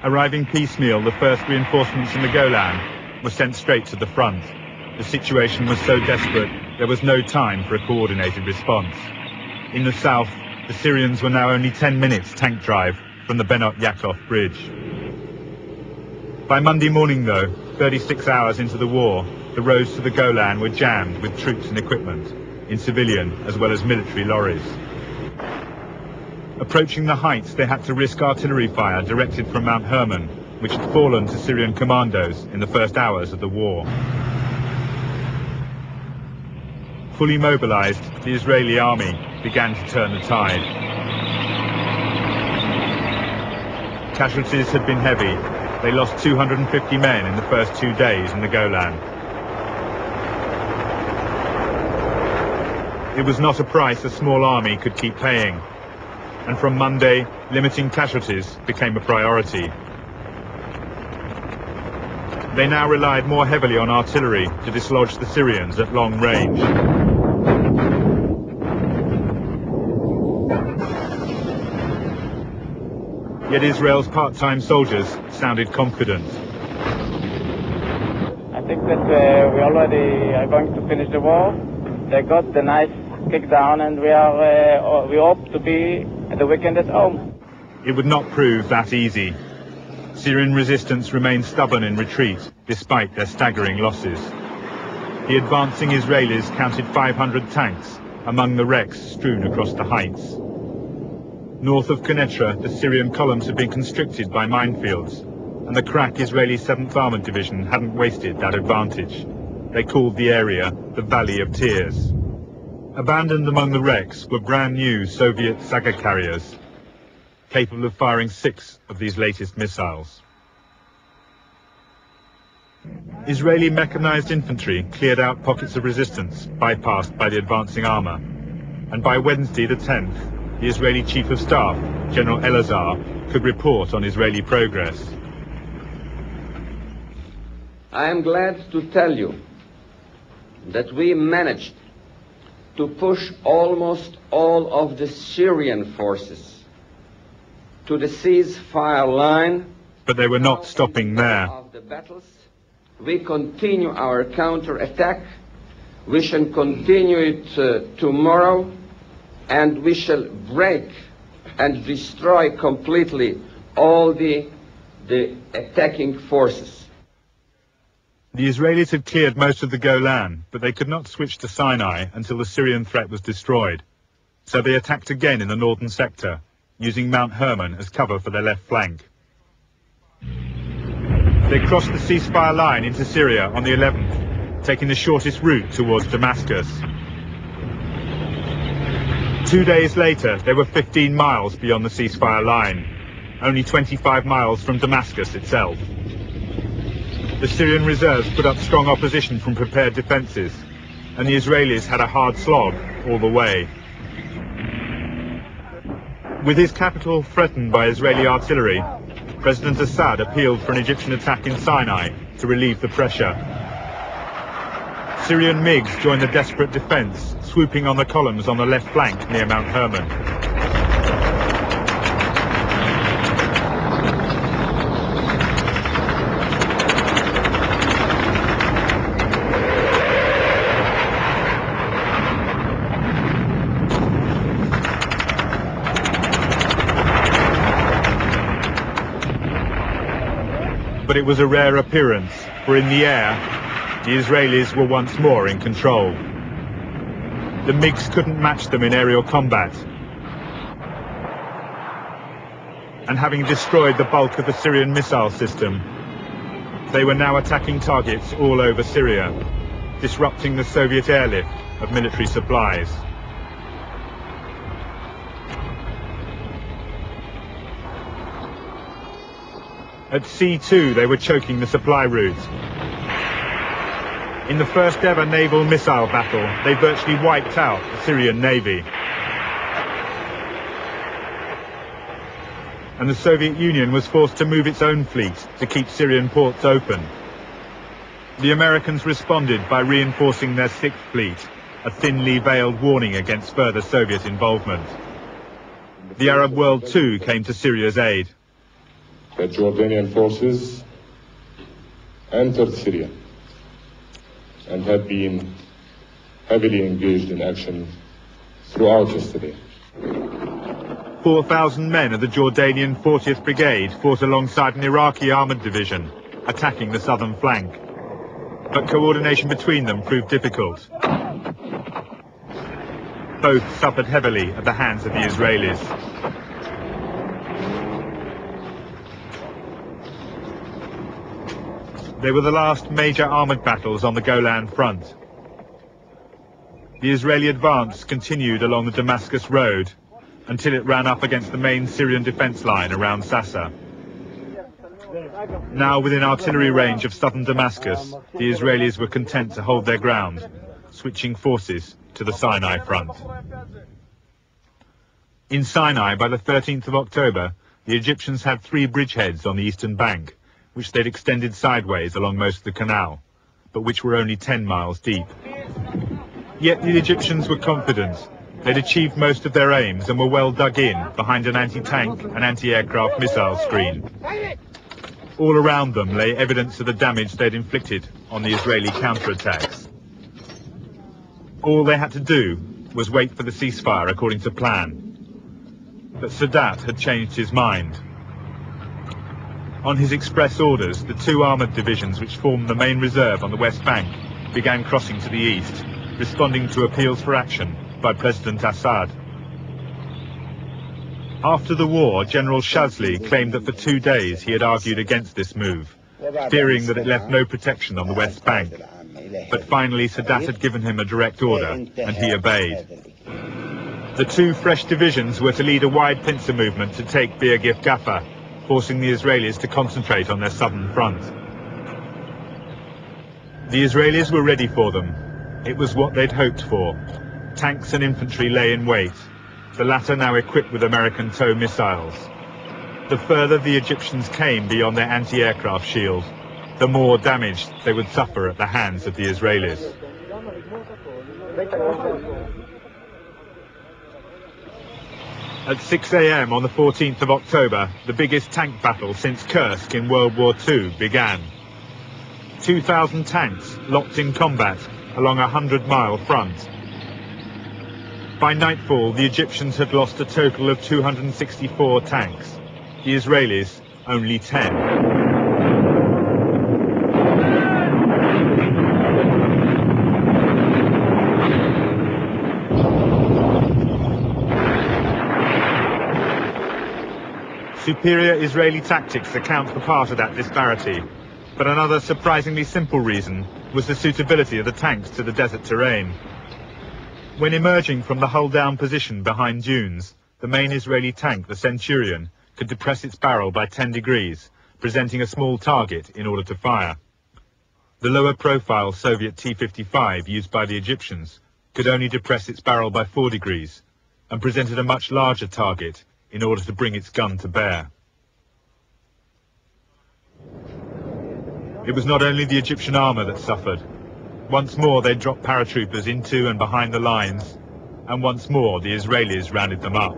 Arriving piecemeal, the first reinforcements in the Golan were sent straight to the front. The situation was so desperate, there was no time for a coordinated response. In the south, the Syrians were now only 10 minutes tank drive from the Benot Yaakov bridge. By Monday morning, though, 36 hours into the war, the roads to the Golan were jammed with troops and equipment, in civilian as well as military lorries. Approaching the heights, they had to risk artillery fire directed from Mount Hermon, which had fallen to Syrian commandos in the first hours of the war. Fully mobilized, the Israeli army began to turn the tide. Casualties had been heavy. They lost 250 men in the first 2 days in the Golan. It was not a price a small army could keep paying, and from Monday, limiting casualties became a priority. They now relied more heavily on artillery to dislodge the Syrians at long range. Yet Israel's part-time soldiers sounded confident. I think that we already are going to finish the war. They got the nice kick down, and we hope to be at the weekend at home. It would not prove that easy. Syrian resistance remained stubborn in retreat, despite their staggering losses. The advancing Israelis counted 500 tanks among the wrecks strewn across the heights. North of Quneitra, the Syrian columns had been constricted by minefields, and the crack Israeli 7th Armoured Division hadn't wasted that advantage. They called the area the Valley of Tears. Abandoned among the wrecks were brand new Soviet Saga carriers, capable of firing 6 of these latest missiles. Israeli mechanized infantry cleared out pockets of resistance bypassed by the advancing armor, and by Wednesday the 10th, the Israeli Chief of Staff, General Elazar, could report on Israeli progress. I am glad to tell you that we managed to push almost all of the Syrian forces to the ceasefire line. But they were not stopping there. Of the battles, we continue our counter-attack. We shall continue it tomorrow, and we shall break and destroy completely all the attacking forces. The Israelis had cleared most of the Golan, but they could not switch to Sinai until the Syrian threat was destroyed. So they attacked again in the northern sector, using Mount Hermon as cover for their left flank. They crossed the ceasefire line into Syria on the 11th, taking the shortest route towards Damascus. 2 days later, they were 15 miles beyond the ceasefire line, only 25 miles from Damascus itself. The Syrian reserves put up strong opposition from prepared defences, and the Israelis had a hard slog all the way. With his capital threatened by Israeli artillery, President Assad appealed for an Egyptian attack in Sinai to relieve the pressure. Syrian MiGs joined the desperate defence, swooping on the columns on the left flank near Mount Hermon. But it was a rare appearance, for in the air, the Israelis were once more in control. The MiGs couldn't match them in aerial combat, and having destroyed the bulk of the Syrian missile system, they were now attacking targets all over Syria, disrupting the Soviet airlift of military supplies. At sea too, they were choking the supply route. In the first ever naval missile battle, they virtually wiped out the Syrian Navy. And the Soviet Union was forced to move its own fleet to keep Syrian ports open. The Americans responded by reinforcing their 6th Fleet, a thinly veiled warning against further Soviet involvement. The Arab world too came to Syria's aid. that Jordanian forces entered Syria and have been heavily engaged in action throughout yesterday. 4,000 men of the Jordanian 40th Brigade fought alongside an Iraqi armoured division, attacking the southern flank. But coordination between them proved difficult. Both suffered heavily at the hands of the Israelis. They were the last major armoured battles on the Golan front. The Israeli advance continued along the Damascus road until it ran up against the main Syrian defence line around Sassa. Now within artillery range of southern Damascus, the Israelis were content to hold their ground, switching forces to the Sinai front. In Sinai, by the 13th of October, the Egyptians had 3 bridgeheads on the eastern bank, which they'd extended sideways along most of the canal, but which were only 10 miles deep. Yet the Egyptians were confident. They'd achieved most of their aims and were well dug in behind an anti-tank and anti-aircraft missile screen. All around them lay evidence of the damage they'd inflicted on the Israeli counterattacks. All they had to do was wait for the ceasefire according to plan. But Sadat had changed his mind. On his express orders, the 2 armoured divisions which formed the main reserve on the West Bank began crossing to the east, responding to appeals for action by President Assad. After the war, General Shazli claimed that for 2 days he had argued against this move, fearing that it left no protection on the West Bank. But finally Sadat had given him a direct order, and he obeyed. The 2 fresh divisions were to lead a wide pincer movement to take Bir Gifgafa, forcing the Israelis to concentrate on their southern front. The Israelis were ready for them. It was what they'd hoped for. Tanks and infantry lay in wait, the latter now equipped with American TOW missiles. The further the Egyptians came beyond their anti-aircraft shield, the more damage they would suffer at the hands of the Israelis. At 6 a.m. on the 14th of October, the biggest tank battle since Kursk in World War II began. 2,000 tanks locked in combat along a 100-mile front. By nightfall, the Egyptians had lost a total of 264 tanks. The Israelis, only 10. Superior Israeli tactics account for part of that disparity, but another surprisingly simple reason was the suitability of the tanks to the desert terrain. When emerging from the hull-down position behind dunes, the main Israeli tank, the Centurion, could depress its barrel by 10 degrees, presenting a small target in order to fire. The lower-profile Soviet T-55 used by the Egyptians could only depress its barrel by 4 degrees, and presented a much larger target in order to bring its gun to bear. It was not only the Egyptian armour that suffered. Once more they dropped paratroopers into and behind the lines, and once more the Israelis rounded them up.